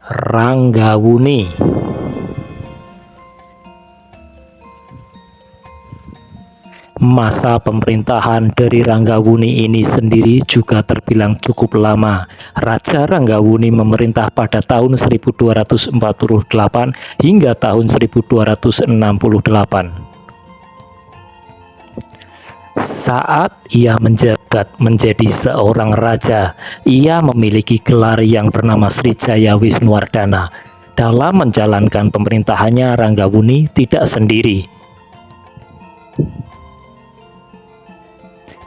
Ranggawuni. Masa pemerintahan dari Ranggawuni ini sendiri juga terbilang cukup lama. Raja Ranggawuni memerintah pada tahun 1248 hingga tahun 1268. Saat ia menjabat menjadi seorang raja, ia memiliki gelar yang bernama Srijaya Wisnuwardana. Dalam menjalankan pemerintahannya, Ranggawuni tidak sendiri.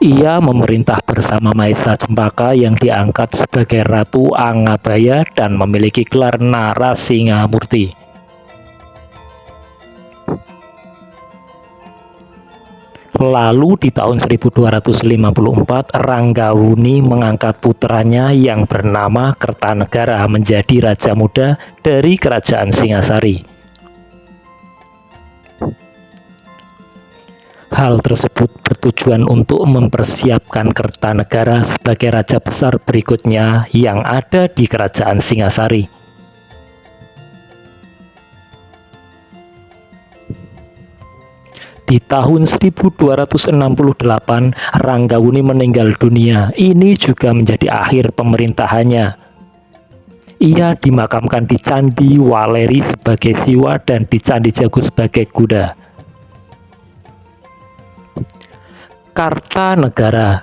Ia memerintah bersama Maesa Cempaka yang diangkat sebagai Ratu Angabaya dan memiliki gelar Narasingamurti. Lalu di tahun 1254, Ranggawuni mengangkat putranya yang bernama Kertanegara menjadi raja muda dari Kerajaan Singasari. Hal tersebut bertujuan untuk mempersiapkan Kertanegara sebagai raja besar berikutnya yang ada di Kerajaan Singasari. Di tahun 1268, Ranggawuni meninggal dunia. Ini juga menjadi akhir pemerintahannya. Ia dimakamkan di Candi Waleri sebagai Siwa dan di Candi Jago sebagai Kuda. Kartanegara.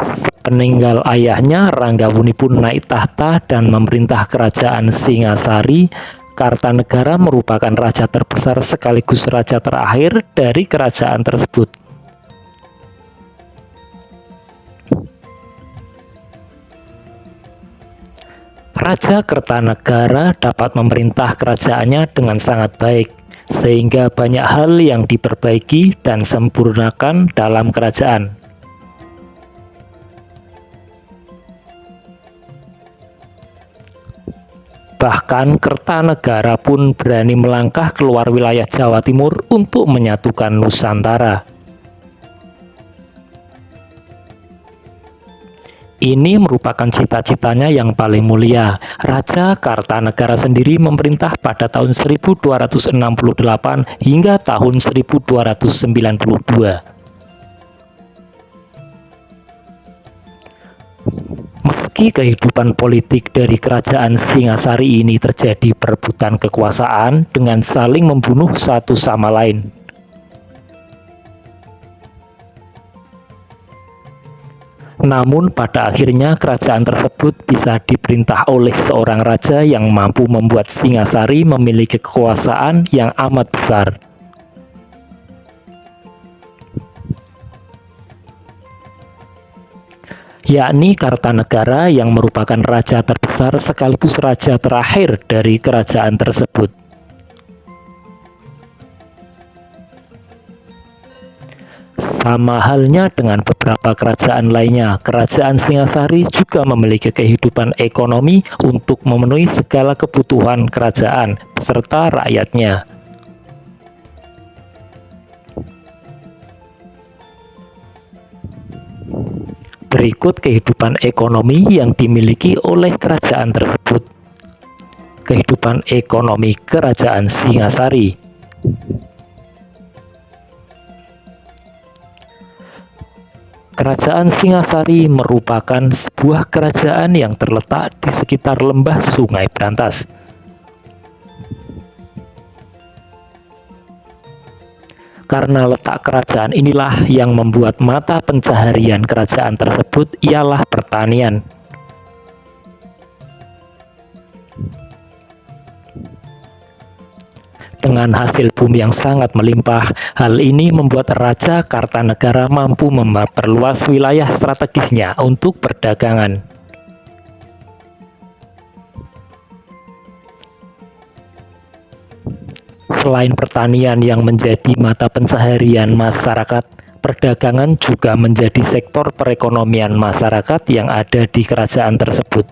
Sepeninggal ayahnya, Ranggawuni pun naik tahta dan memerintah Kerajaan Singasari. Kartanegara merupakan raja terbesar sekaligus raja terakhir dari kerajaan tersebut. Raja Kertanegara dapat memerintah kerajaannya dengan sangat baik, sehingga banyak hal yang diperbaiki dan sempurnakan dalam kerajaan. Bahkan Kertanegara pun berani melangkah keluar wilayah Jawa Timur untuk menyatukan Nusantara. Ini merupakan cita-citanya yang paling mulia. Raja Kartanegara sendiri memerintah pada tahun 1268 hingga tahun 1292. Meski kehidupan politik dari Kerajaan Singasari ini terjadi perebutan kekuasaan dengan saling membunuh satu sama lain, namun pada akhirnya kerajaan tersebut bisa diperintah oleh seorang raja yang mampu membuat Singasari memiliki kekuasaan yang amat besar. Yakni Kartanegara yang merupakan raja terbesar sekaligus raja terakhir dari kerajaan tersebut. Sama halnya dengan beberapa kerajaan lainnya, Kerajaan Singasari juga memiliki kehidupan ekonomi untuk memenuhi segala kebutuhan kerajaan beserta rakyatnya. Berikut kehidupan ekonomi yang dimiliki oleh kerajaan tersebut. Kehidupan ekonomi Kerajaan Singasari. Kerajaan Singasari merupakan sebuah kerajaan yang terletak di sekitar lembah Sungai Brantas. Karena letak kerajaan inilah yang membuat mata pencaharian kerajaan tersebut ialah pertanian. Dengan hasil bumi yang sangat melimpah, hal ini membuat Raja Kartanegara mampu memperluas wilayah strategisnya untuk perdagangan. Selain pertanian yang menjadi mata pencaharian masyarakat, perdagangan juga menjadi sektor perekonomian masyarakat yang ada di kerajaan tersebut.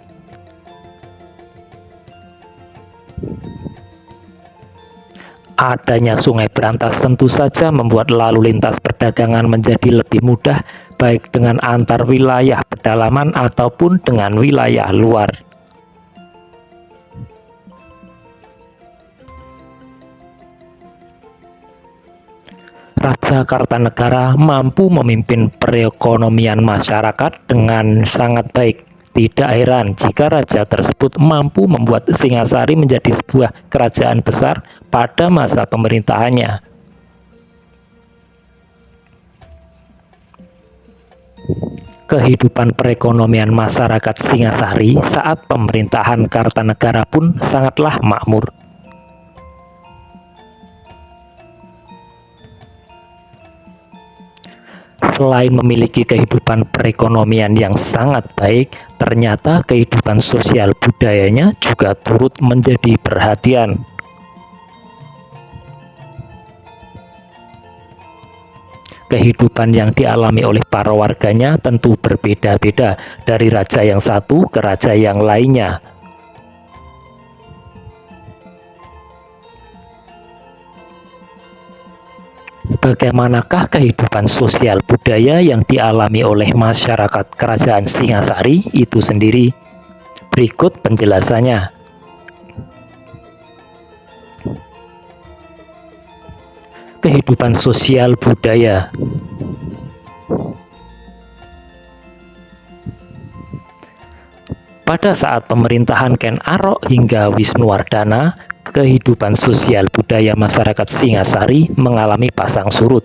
Adanya Sungai Brantas tentu saja membuat lalu lintas perdagangan menjadi lebih mudah baik dengan antar wilayah pedalaman ataupun dengan wilayah luar. Raja Kartanegara mampu memimpin perekonomian masyarakat dengan sangat baik. Tidak heran jika raja tersebut mampu membuat Singasari menjadi sebuah kerajaan besar pada masa pemerintahannya. Kehidupan perekonomian masyarakat Singasari saat pemerintahan Kartanegara pun sangatlah makmur. Selain memiliki kehidupan perekonomian yang sangat baik, ternyata kehidupan sosial budayanya juga turut menjadi perhatian. Kehidupan yang dialami oleh para warganya tentu berbeda-beda dari raja yang satu ke raja yang lainnya. Bagaimanakah kehidupan sosial budaya yang dialami oleh masyarakat kerajaan Singasari itu sendiri? Berikut penjelasannya. Kehidupan sosial budaya. Pada saat pemerintahan Ken Arok hingga Wisnuwardana, kehidupan sosial budaya masyarakat Singasari mengalami pasang surut.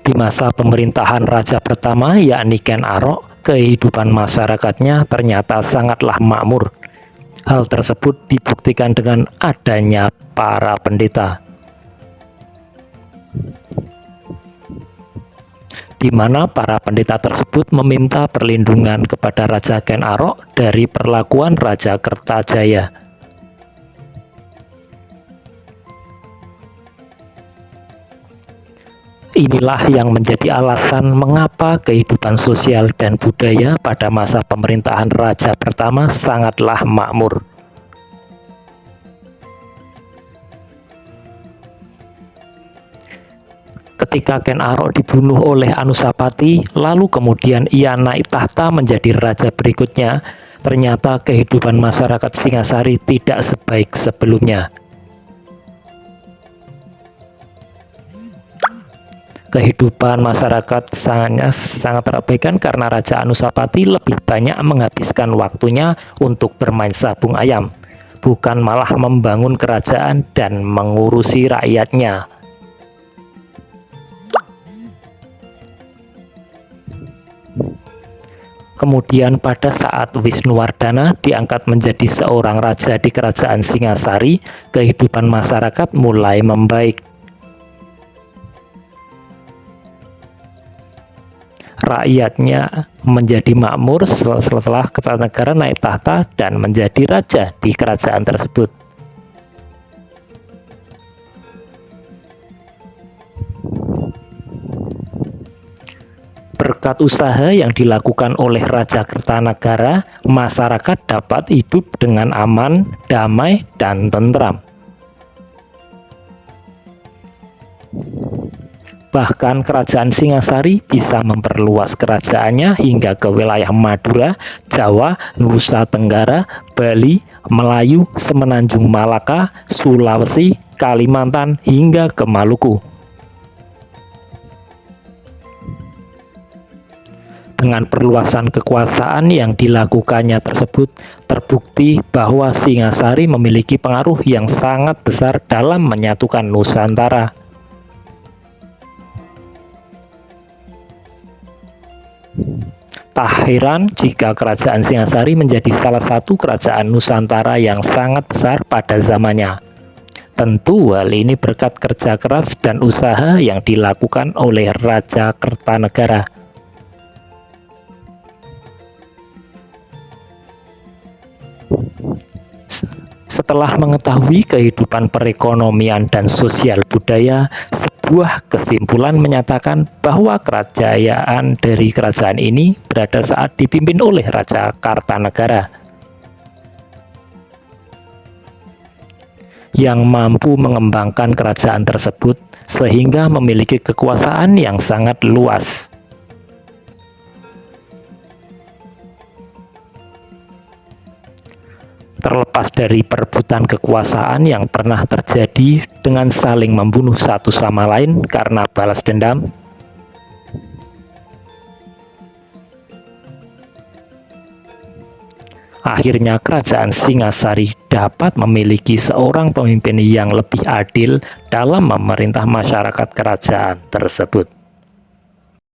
Di masa pemerintahan raja pertama yakni Ken Arok, kehidupan masyarakatnya ternyata sangatlah makmur. Hal tersebut dibuktikan dengan adanya para pendeta, di mana para pendeta tersebut meminta perlindungan kepada Raja Ken Arok dari perlakuan Raja Kertajaya. Inilah yang menjadi alasan mengapa kehidupan sosial dan budaya pada masa pemerintahan raja pertama sangatlah makmur. Ketika Ken Arok dibunuh oleh Anusapati, lalu kemudian ia naik tahta menjadi raja berikutnya, ternyata kehidupan masyarakat Singasari tidak sebaik sebelumnya. Kehidupan masyarakat sangat terabaikan karena Raja Anusapati lebih banyak menghabiskan waktunya untuk bermain sabung ayam, bukan malah membangun kerajaan dan mengurusi rakyatnya. Kemudian pada saat Wisnuwardana diangkat menjadi seorang raja di kerajaan Singasari, kehidupan masyarakat mulai membaik. Rakyatnya menjadi makmur setelah Kertanegara naik tahta dan menjadi raja di kerajaan tersebut. Berkat usaha yang dilakukan oleh Raja Kertanegara, masyarakat dapat hidup dengan aman, damai, dan tentram. Bahkan kerajaan Singasari bisa memperluas kerajaannya hingga ke wilayah Madura, Jawa, Nusa Tenggara, Bali, Melayu, Semenanjung Malaka, Sulawesi, Kalimantan, hingga ke Maluku. Dengan perluasan kekuasaan yang dilakukannya tersebut, terbukti bahwa Singasari memiliki pengaruh yang sangat besar dalam menyatukan Nusantara. Tak heran jika kerajaan Singasari menjadi salah satu kerajaan Nusantara yang sangat besar pada zamannya. Tentu hal ini berkat kerja keras dan usaha yang dilakukan oleh Raja Kertanegara. Setelah mengetahui kehidupan perekonomian dan sosial budaya, sebuah kesimpulan menyatakan bahwa kerajaan dari kerajaan ini berada saat dipimpin oleh Raja Kartanegara. yang mampu mengembangkan kerajaan tersebut sehingga memiliki kekuasaan yang sangat luas. Terlepas dari perebutan kekuasaan yang pernah terjadi dengan saling membunuh satu sama lain karena balas dendam, akhirnya kerajaan Singasari dapat memiliki seorang pemimpin yang lebih adil dalam memerintah masyarakat kerajaan tersebut.